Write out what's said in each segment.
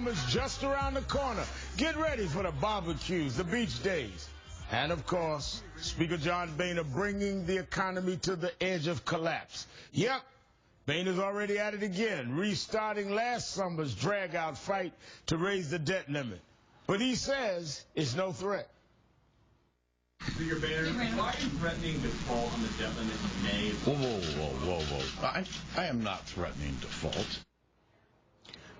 It's just around the corner. Get ready for the barbecues, the beach days. And, of course, Speaker John Boehner bringing the economy to the edge of collapse. Yep, Boehner's already at it again, restarting last summer's drag-out fight to raise the debt limit. But he says it's no threat. Speaker Boehner, why are you threatening default on the debt limit in May? Whoa. I am not threatening default.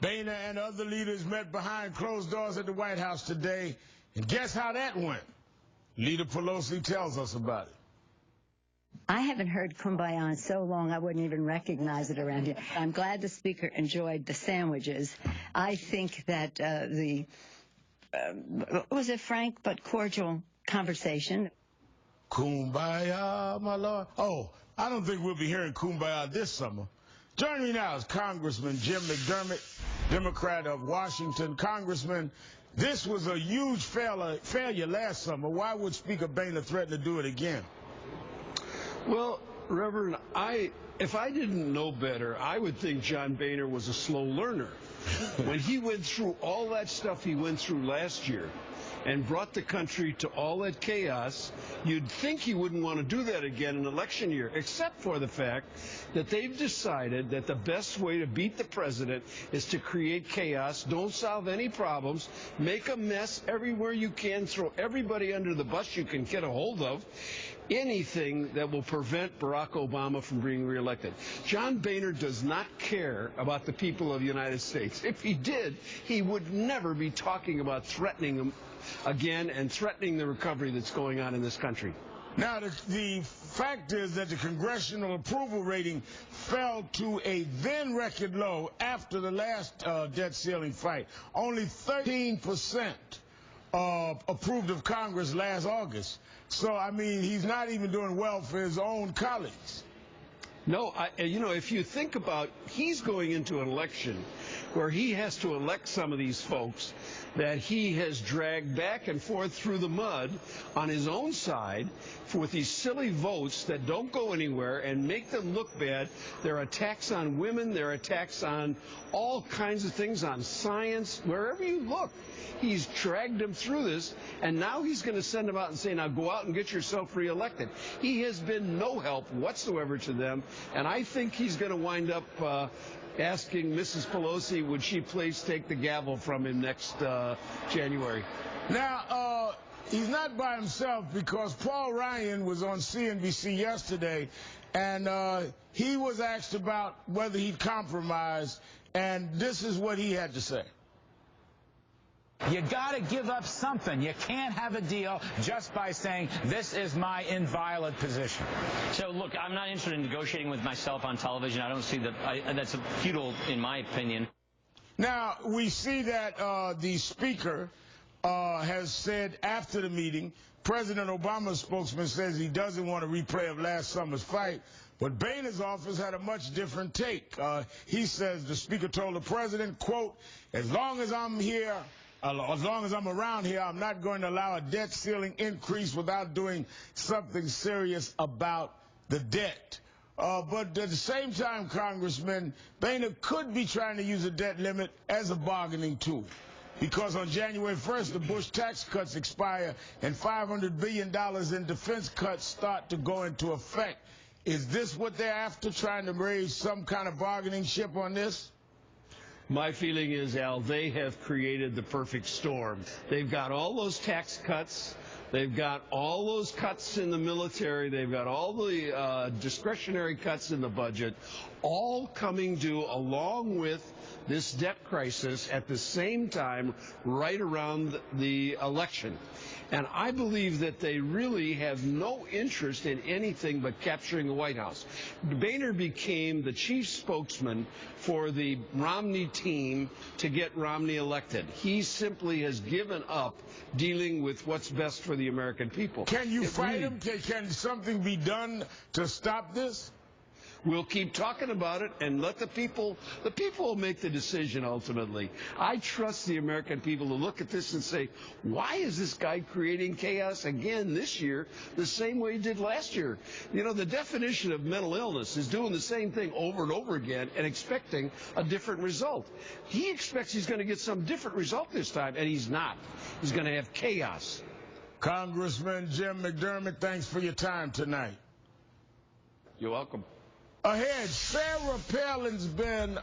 Boehner and other leaders met behind closed doors at the White House today. And guess how that went? Leader Pelosi tells us about it. I haven't heard Kumbaya in so long I wouldn't even recognize it around here. I'm glad the Speaker enjoyed the sandwiches. I think that it was a frank but cordial conversation. Kumbaya, my Lord. Oh, I don't think we'll be hearing Kumbaya this summer. Joining me now is Congressman Jim McDermott, Democrat of Washington. Congressman, this was a huge failure last summer. Why would Speaker Boehner threaten to do it again? Well, Reverend, if I didn't know better, I would think John Boehner was a slow learner. When he went through all that stuff he went through last year and brought the country to all that chaos, you'd think he wouldn't want to do that again in election year, except for the fact that they've decided that the best way to beat the president is to create chaos, don't solve any problems, make a mess everywhere you can, throw everybody under the bus you can get a hold of, anything that will prevent Barack Obama from being reelected. John Boehner does not care about the people of the United States. If he did, he would never be talking about threatening them again and threatening the recovery that's going on in this country. Now, the fact is that the congressional approval rating fell to a then record low after the last debt ceiling fight. Only 13% approved of Congress last August. So, I mean, he's not even doing well for his own colleagues. No, if you think about, he's going into an election where he has to elect some of these folks that he has dragged back and forth through the mud on his own side with these silly votes that don't go anywhere and make them look bad. There are attacks on women. There are attacks on all kinds of things, on science, wherever you look. He's dragged them through this, and now he's going to send them out and say, now go out and get yourself reelected. He has been no help whatsoever to them, and I think he's going to wind up asking Mrs. Pelosi, would she please take the gavel from him next January. Now, he's not by himself, because Paul Ryan was on CNBC yesterday, and he was asked about whether he'd compromise, and this is what he had to say. You got to give up something. You can't have a deal just by saying, this is my inviolate position. So, look, I'm not interested in negotiating with myself on television. I don't see that. That's futile, in my opinion. Now, we see that the Speaker has said after the meeting, President Obama's spokesman says he doesn't want a replay of last summer's fight, but Boehner's office had a much different take. He says the Speaker told the President, quote, as long as I'm here, as long as I'm around here, I'm not going to allow a debt ceiling increase without doing something serious about the debt. But at the same time, Congressman, Boehner could be trying to use a debt limit as a bargaining tool, because on January 1st, the Bush tax cuts expire and $500 billion in defense cuts start to go into effect. Is this what they're after, trying to raise some kind of bargaining chip on this? My feeling is, Al, they have created the perfect storm. They've got all those tax cuts. They've got all those cuts in the military. They've got all the discretionary cuts in the budget, all coming due along with this debt crisis at the same time, right around the election. And I believe that they really have no interest in anything but capturing the White House. Boehner became the chief spokesman for the Romney team to get Romney elected. He simply has given up dealing with what's best for the American people. Can you fight him? Can something be done to stop this? We'll keep talking about it and let the people will make the decision ultimately. I trust the American people to look at this and say, why is this guy creating chaos again this year the same way he did last year? You know, the definition of mental illness is doing the same thing over and over again and expecting a different result. He expects he's going to get some different result this time, and he's not. He's going to have chaos. Congressman Jim McDermott, thanks for your time tonight. You're welcome. Ahead, Sarah Palin's been